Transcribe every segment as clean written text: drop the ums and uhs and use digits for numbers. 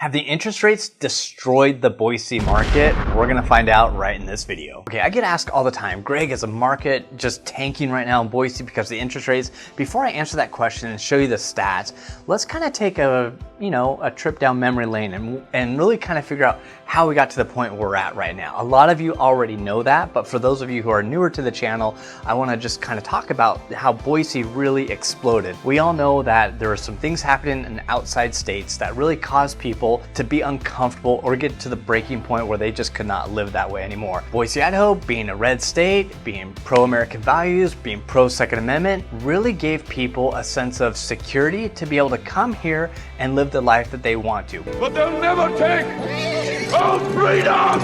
Have the interest rates destroyed the Boise market? We're gonna find out right in this video. Okay, I get asked all the time, Greg, is the market just tanking right now in Boise because of the interest rates? Before I answer that question and show you the stats, let's kind of take a trip down memory lane and really kind of figure out how we got to the point where we're at right now. A lot of you already know that, but for those of you who are newer to the channel, I wanna just kind of talk about how Boise really exploded. We all know that there are some things happening in outside states that really caused people to be uncomfortable or get to the breaking point where they just could not live that way anymore. Boise, Idaho, being a red state, being pro-American values, being pro-Second Amendment, really gave people a sense of security to be able to come here and live the life that they want to. But they'll never take our freedom!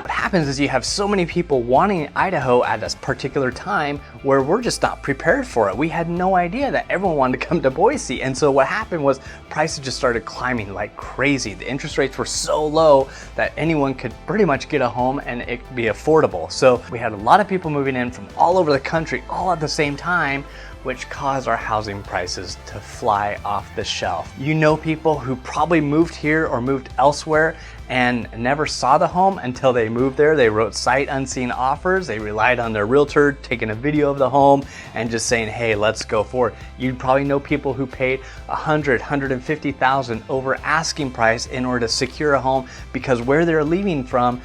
What happens is you have so many people wanting Idaho at this particular time where we're just not prepared for it. We had no idea that everyone wanted to come to Boise. And so what happened was prices just started climbing like crazy. The interest rates were so low that anyone could pretty much get a home and it could be affordable. So we had a lot of people moving in from all over the country all at the same time, which caused our housing prices to fly off the shelf. You know people who probably moved here or moved elsewhere and never saw the home until they moved there. They wrote sight unseen offers. They relied on their realtor taking a video of the home and just saying, hey, let's go for it. You probably know people who paid $100,000, $150,000 over asking price in order to secure a home because where they're leaving from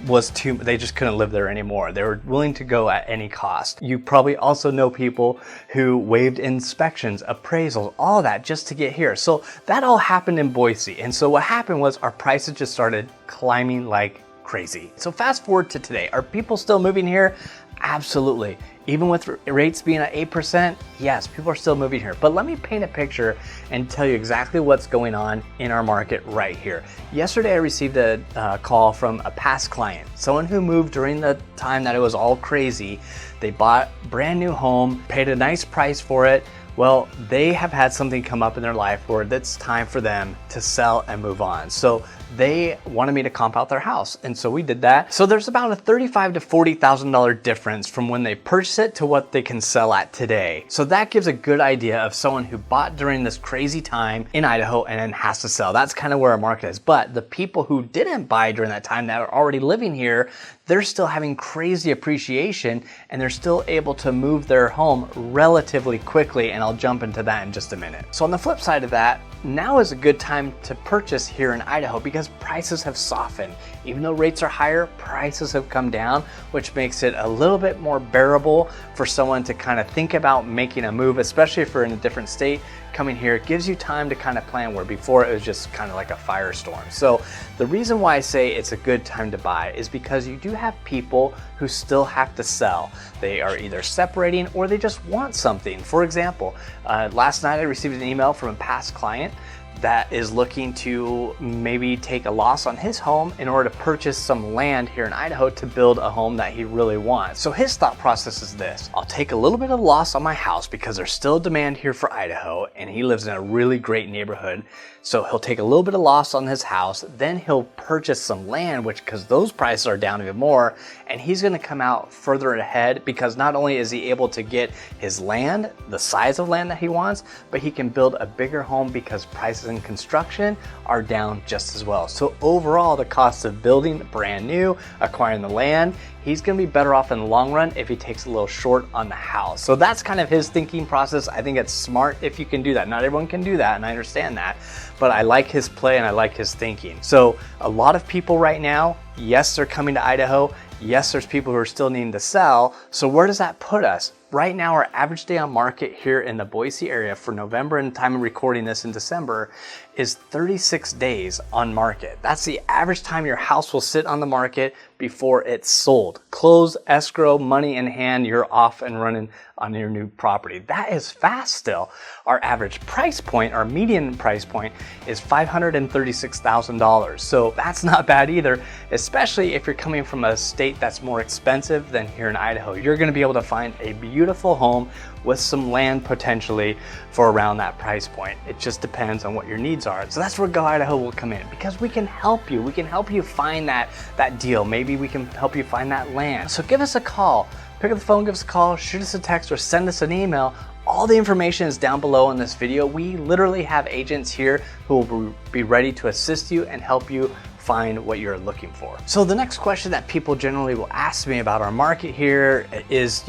they just couldn't live there anymore. They were willing to go at any cost. You probably also know people who waived inspections, appraisals, all that just to get here. So that all happened in Boise. And so what happened was our prices just started climbing like crazy. So fast forward to today. Are people still moving here? Absolutely. Even with rates being at 8%, yes, people are still moving here. But let me paint a picture and tell you exactly what's going on in our market right here. Yesterday, I received a call from a past client, someone who moved during the time that it was all crazy. They bought a brand new home, paid a nice price for it. Well, they have had something come up in their life where it's time for them to sell and move on. So they wanted me to comp out their house. And so we did that. So there's about a $35,000 to $40,000 difference from when they purchased it to what they can sell at today. So that gives a good idea of someone who bought during this crazy time in Idaho and then has to sell. That's kind of where our market is. But the people who didn't buy during that time that are already living here, they're still having crazy appreciation and they're still able to move their home relatively quickly. And I'll jump into that in just a minute. So on the flip side of that, now is a good time to purchase here in Idaho because prices have softened. Even though rates are higher, prices have come down, which makes it a little bit more bearable for someone to kind of think about making a move, especially if you're in a different state. Coming here, it gives you time to kind of plan where before it was just kind of like a firestorm. So the reason why I say it's a good time to buy is because you do have people who still have to sell. They are either separating or they just want something. For example, last night I received an email from a past client that is looking to maybe take a loss on his home in order to purchase some land here in Idaho to build a home that he really wants. So his thought process is this: I'll take a little bit of loss on my house because there's still demand here for Idaho and he lives in a really great neighborhood. So he'll take a little bit of loss on his house, then he'll purchase some land, because those prices are down even more, and he's gonna come out further ahead because not only is he able to get his land, the size of land that he wants, but he can build a bigger home because prices in construction are down just as well. So overall, the cost of building brand new, acquiring the land, he's gonna be better off in the long run if he takes a little short on the house. So that's kind of his thinking process. I think it's smart if you can do that. Not everyone can do that, and I understand that, but I like his play and I like his thinking. So a lot of people right now, yes, they're coming to Idaho. Yes, there's people who are still needing to sell. So where does that put us? Right now, our average day on market here in the Boise area for November and time of recording this in December is 36 days on market. That's the average time your house will sit on the market before it's sold. Close, escrow, money in hand, you're off and running on your new property. That is fast still. Our average price point, our median price point, is $536,000. So that's not bad either, especially if you're coming from a state that's more expensive than here in Idaho. You're gonna be able to find a beautiful home with some land potentially for around that price point. It just depends on what your needs are. So that's where Go Idaho will come in, because we can help you. We can help you find that deal. Maybe we can help you find that land. So give us a call. Pick up the phone, give us a call, shoot us a text, or send us an email. all the information is down below in this video. We literally have agents here who will be ready to assist you and help you find what you're looking for. So the next question that people generally will ask me about our market here is,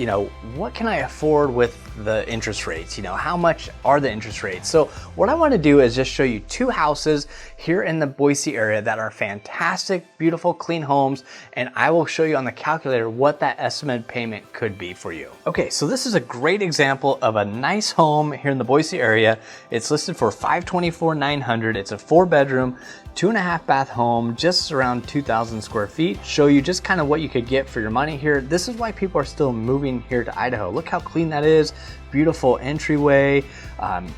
what can I afford with the interest rates? How much are the interest rates? So what I want to do is just show you two houses here in the Boise area that are fantastic, beautiful, clean homes, and I will show you on the calculator what that estimated payment could be for you. Okay, so this is a great example of a nice home here in the Boise area. It's listed for $524,900. It's a 4-bedroom, 2.5 bath home, just around 2,000 square feet. Show you just kind of what you could get for your money here. This is why people are still moving here to Idaho. Look how clean that is. Beautiful entryway,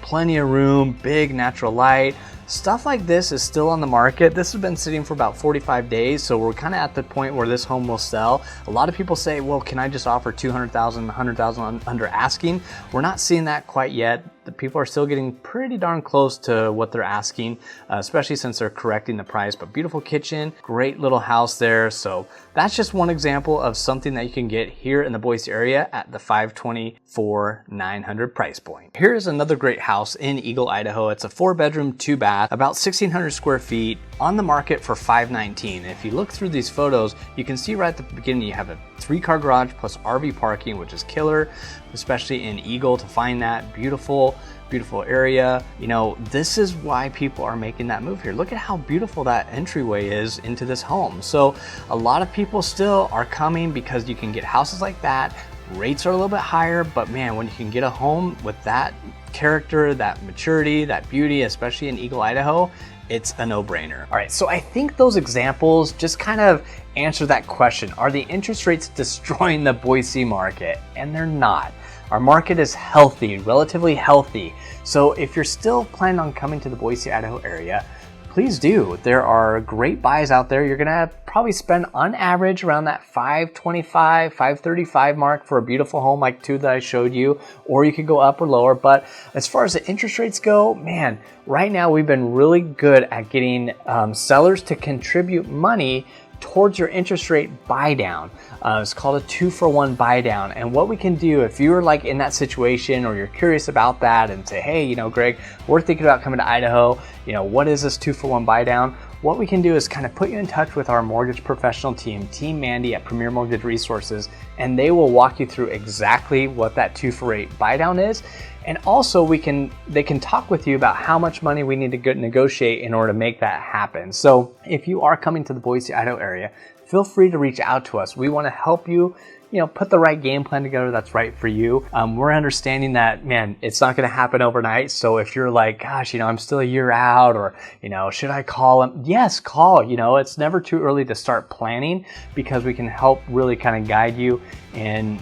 plenty of room, big natural light. Stuff like this is still on the market. This has been sitting for about 45 days, so we're kind of at the point where this home will sell. A lot of people say, well, can I just offer $200,000, $100,000 under asking? We're not seeing that quite yet. The people are still getting pretty darn close to what they're asking, especially since they're correcting the price. But beautiful kitchen, great little house there. So that's just one example of something that you can get here in the Boise area at the $524,900 price point. Here's another great house in Eagle, Idaho. It's a 4-bedroom, 2-bath, about 1,600 square feet, on the market for $519,000. If you look through these photos, you can see right at the beginning you have a 3-car garage plus RV parking, which is killer, especially in Eagle to find that. Beautiful area. This is why people are making that move here. Look at how beautiful that entryway is into this home. So a lot of people still are coming because you can get houses like that. Rates are a little bit higher, but man, when you can get a home with that character, that maturity, that beauty, especially in Eagle, Idaho, it's a no-brainer. All right, so I think those examples just kind of answer that question. Are the interest rates destroying the Boise market? And they're not. Our market is healthy, relatively healthy. So if you're still planning on coming to the Boise, Idaho area, please do. There are great buys out there. You're gonna probably spend on average around that $525,000, $535,000 mark for a beautiful home like two that I showed you, or you could go up or lower. But as far as the interest rates go, man, right now we've been really good at getting sellers to contribute money towards your interest rate buy down. It's called a 2-for-1 buy down. And what we can do if you're like in that situation or you're curious about that and say, hey, Greg, we're thinking about coming to Idaho, what is this 2-for-1 buy down? What we can do is kind of put you in touch with our mortgage professional team, Team Mandy at Premier Mortgage Resources, and they will walk you through exactly what that 2-for-8 buy down is. And also they can talk with you about how much money we need to negotiate in order to make that happen. So if you are coming to the Boise, Idaho area, feel free to reach out to us. We want to help you, put the right game plan together that's right for you. We're understanding that, man, it's not going to happen overnight. So if you're like, gosh, I'm still a year out, or, should I call them? Yes, call. It's never too early to start planning, because we can help really kind of guide you in,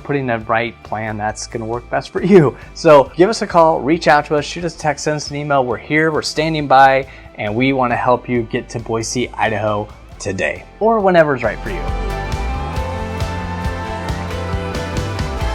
putting the right plan that's going to work best for you. So give us a call, reach out to us, shoot us a text, send us an email. We're here, we're standing by, and we want to help you get to Boise, Idaho today, or whenever is right for you.